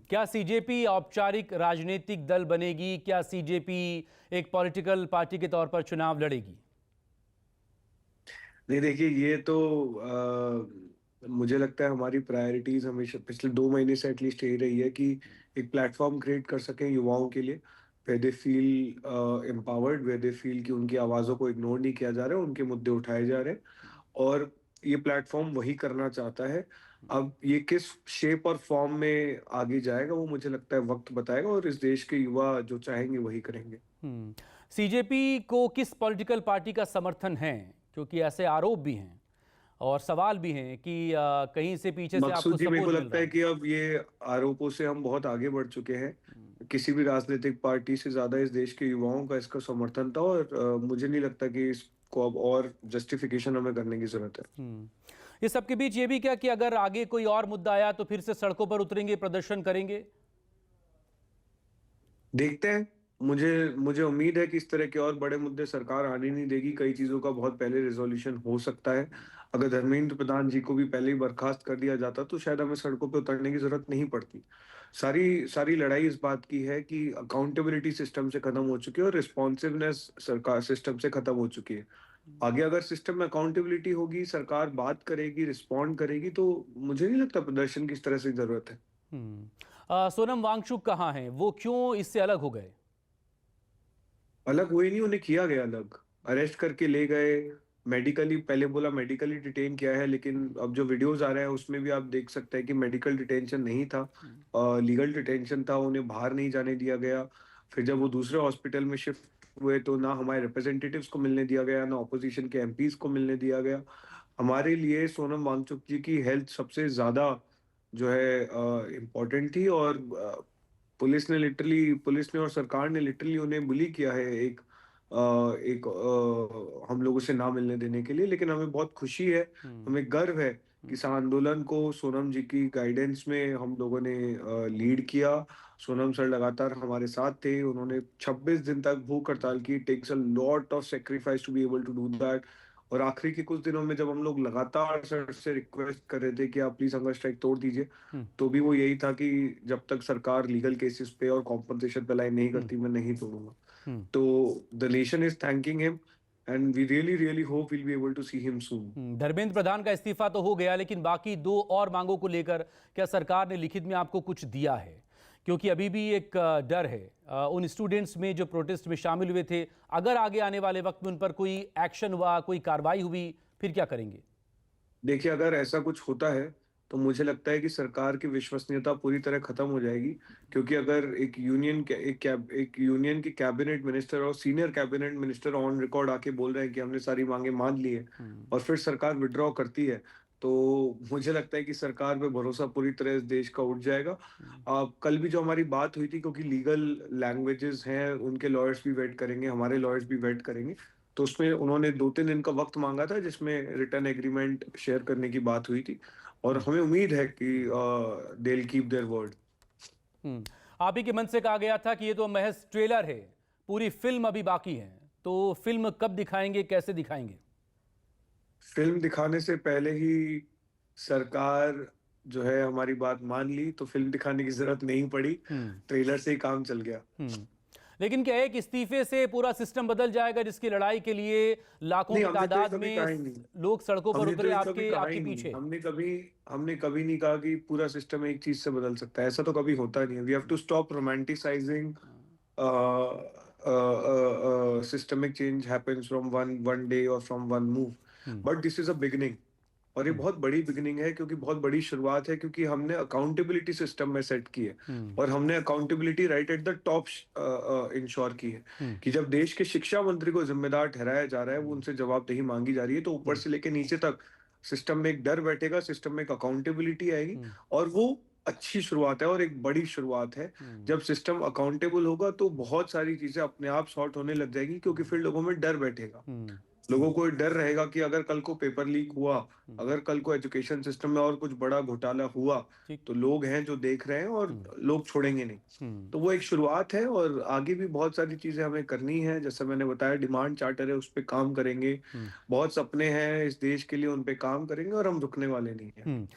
क्या सीजेपी औपचारिक राजनीतिक दल बनेगी? क्या सीजेपी एक पॉलिटिकल पार्टी के तौर पर चुनाव लड़ेगी? नहीं, देखिए ये तो मुझे लगता है हमारी प्रायोरिटीज हमेशा पिछले 2 महीने से एटलीस्ट यही रही है कि एक प्लेटफॉर्म क्रिएट कर सकें युवाओं के लिए, वे दे फील एम्पावर्ड, वे दे फील कि उनकी आवाज़ों को इग्नोर नहीं किया जा रहा है, उनके मुद्दे उठाए जा रहे हैं। और ये प्लेटफॉर्म वही करना चाहता है। अब ये किस शेप और फॉर्म में आगे जाएगा वो मुझे लगता है वक्त बताएगा, और इस देश के युवा जो चाहेंगे वही करेंगे। सीजेपी को किस पॉलिटिकल पार्टी का समर्थन है? क्योंकि ऐसे आरोप भी हैं और सवाल भी हैं कि कहीं से पीछे से आपको मकसूद जी, मेरे को सपोर्ट मिल लगता रहा है है। कि अब ये आरोपों से हम बहुत आगे बढ़ चुके हैं। किसी भी राजनीतिक पार्टी से ज्यादा इस देश के युवाओं का इसका समर्थन था, और मुझे नहीं लगता कि इसको अब और जस्टिफिकेशन हमें करने की जरूरत है। ये सबके बीच ये भी क्या कि अगर आगे कोई और मुद्दा आया तो फिर से सड़कों पर उतरेंगे, प्रदर्शन करेंगे? देखते हैं। मुझे मुझे उम्मीद है कि इस तरह के और बड़े मुद्दे सरकार आने नहीं देगी। कई चीजों का बहुत पहले रिजोल्यूशन हो सकता है। अगर धर्मेंद्र प्रधान जी को भी पहले ही बर्खास्त कर दिया जाता तो शायद हमें सड़कों पे उतरने की जरूरत नहीं पड़ती। सारी सारी लड़ाई इस बात की है कि अकाउंटेबिलिटी सिस्टम से खत्म हो चुकी है और रिस्पॉन्सिवनेस सरकार सिस्टम से खत्म हो चुकी है। आगे अगर सिस्टम में अकाउंटेबिलिटी होगी, सरकार बात करेगी, रिस्पॉन्ड करेगी, तो मुझे नहीं लगता प्रदर्शन की इस तरह से जरूरत है। सोनम वांगचुक कहाँ हैं? वो क्यों इससे अलग हो गए? अलग हुए नहीं, उन्हें किया गया अलग। अरेस्ट करके ले गए। मेडिकली, पहले बोला मेडिकली डिटेन किया है, लेकिन अब जो वीडियोस आ रहे हैं उसमें भी आप देख सकते हैं कि मेडिकल डिटेंशन नहीं था, लीगल डिटेंशन था। उन्हें बाहर नहीं जाने दिया गया। फिर जब वो दूसरे हॉस्पिटल में शिफ्ट हुए तो ना हमारे रिप्रेजेंटेटिव्स को मिलने दिया गया, ना ऑपोजिशन के एमपीज को मिलने दिया गया। हमारे लिए सोनम वांगचुक जी की हेल्थ सबसे ज्यादा जो है इम्पोर्टेंट थी, और पुलिस ने और सरकार ने लिटरली उन्हें बुली किया है हम लोगों से ना मिलने देने के लिए। लेकिन हमें बहुत खुशी है, हमें गर्व है कि इस आंदोलन को सोनम जी की गाइडेंस में हम लोगों ने लीड किया। सोनम सर लगातार हमारे साथ थे। उन्होंने 26 दिन तक भूख हड़ताल की। Takes a lot of sacrifice to be able to do that. और आखिरी के कुछ दिनों में जब हम लोग लगातार सर से रिक्वेस्ट कर रहे थे कि आप प्लीज हंगर स्ट्राइक तोड़ दीजिए, तो भी वो यही था कि जब तक सरकार लीगल केसेस पे और कॉम्पनसेशन पे लाइन नहीं करती मैं नहीं तोड़ूंगा। तो the nation is thanking him, and we really really hope will be able to see him soon. Dharmendra Pradhan का इस्तीफा तो हो गया, लेकिन बाकी दो और मांगों को लेकर क्या सरकार ने लिखित में आपको कुछ दिया है? क्योंकि अभी भी एक डर है उन स्टूडेंट्स में जो प्रोटेस्ट में शामिल हुए थे। अगर आगे आने वाले वक्त में उन पर कोई एक्शन हुआ, कोई कार्रवाई हुई, फिर क्या करेंगे? देखिए, अगर ऐसा कुछ होता है तो मुझे लगता है कि सरकार की विश्वसनीयता पूरी तरह खत्म हो जाएगी। क्योंकि अगर एक यूनियन की कैबिनेट मिनिस्टर और senior cabinet minister on record आके बोल रहे हैं कि हमने सारी मांगे मान ली है, और फिर सरकार विड्रॉ करती है, तो मुझे लगता है कि सरकार पे भरोसा पूरी तरह इस देश का उठ जाएगा। कल भी जो हमारी बात हुई थी, क्योंकि लीगल लैंग्वेजेस हैं, उनके लॉयर्स भी वेट करेंगे, हमारे लॉयर्स भी वेट करेंगे, तो उसमें उन्होंने 2-3 दिन का वक्त मांगा था जिसमें रिटर्न एग्रीमेंट शेयर करने की बात हुई थी। और हमें उम्मीद है कि they will keep their word. Hmm आप ही के मन से कहा गया था कि ये तो महज ट्रेलर है, पूरी फिल्म अभी बाकी है। तो फिल्म कब दिखाएंगे, कैसे दिखाएंगे? फिल्म दिखाने से पहले ही सरकार जो है हमारी बात मान ली, तो फिल्म दिखाने की जरूरत नहीं पड़ी। हम्म ट्रेलर से ही काम चल गया। हम्म लेकिन क्या एक इस्तीफे से पूरा सिस्टम बदल जाएगा, जिसकी लड़ाई के लिए लाखों नहीं, की हमने तो ये तादाद कभी में कहा ही नहीं। लोग सड़कों पर हमने तो उतरे ये कभी आपके कहा आपके ही नहीं। पीछे? हमने कभी नहीं कहा कि पूरा सिस्टम एक चीज से बदल सकता है। ऐसा तो कभी होता नहीं है। We have to stop romanticising. Systemic change happens from one day or from one move, but this is a beginning। और ये बहुत बड़ी बिगनिंग है, क्योंकि बहुत बड़ी शुरुआत है, क्योंकि हमने अकाउंटेबिलिटी सिस्टम में सेट की है। और हमने accountability right at the top ensure की है कि जब देश के शिक्षा मंत्री को जिम्मेदार ठहराया जा रहा है, वो उनसे जवाबदेही मांगी जा रही है, तो ऊपर से लेके नीचे तक सिस्टम में एक डर बैठेगा, सिस्टम में एक अकाउंटेबिलिटी आएगी। और वो अच्छी शुरुआत है और एक बड़ी शुरुआत है। जब सिस्टम अकाउंटेबल होगा तो बहुत सारी चीजें अपने आप सॉर्ट होने लग जाएगी, क्योंकि फिर लोगों में डर बैठेगा। लोगों को डर रहेगा कि अगर कल को पेपर लीक हुआ, अगर कल को एजुकेशन सिस्टम में और कुछ बड़ा घोटाला हुआ, ठीक। तो लोग हैं जो देख रहे हैं और लोग छोड़ेंगे नहीं। तो वो एक शुरुआत है, और आगे भी बहुत सारी चीजें हमें करनी है। जैसे मैंने बताया, डिमांड चार्टर है, उस पर काम करेंगे। बहुत सपने हैं इस देश के लिए, उन पे काम करेंगे, और हम रुकने वाले नहीं हैं।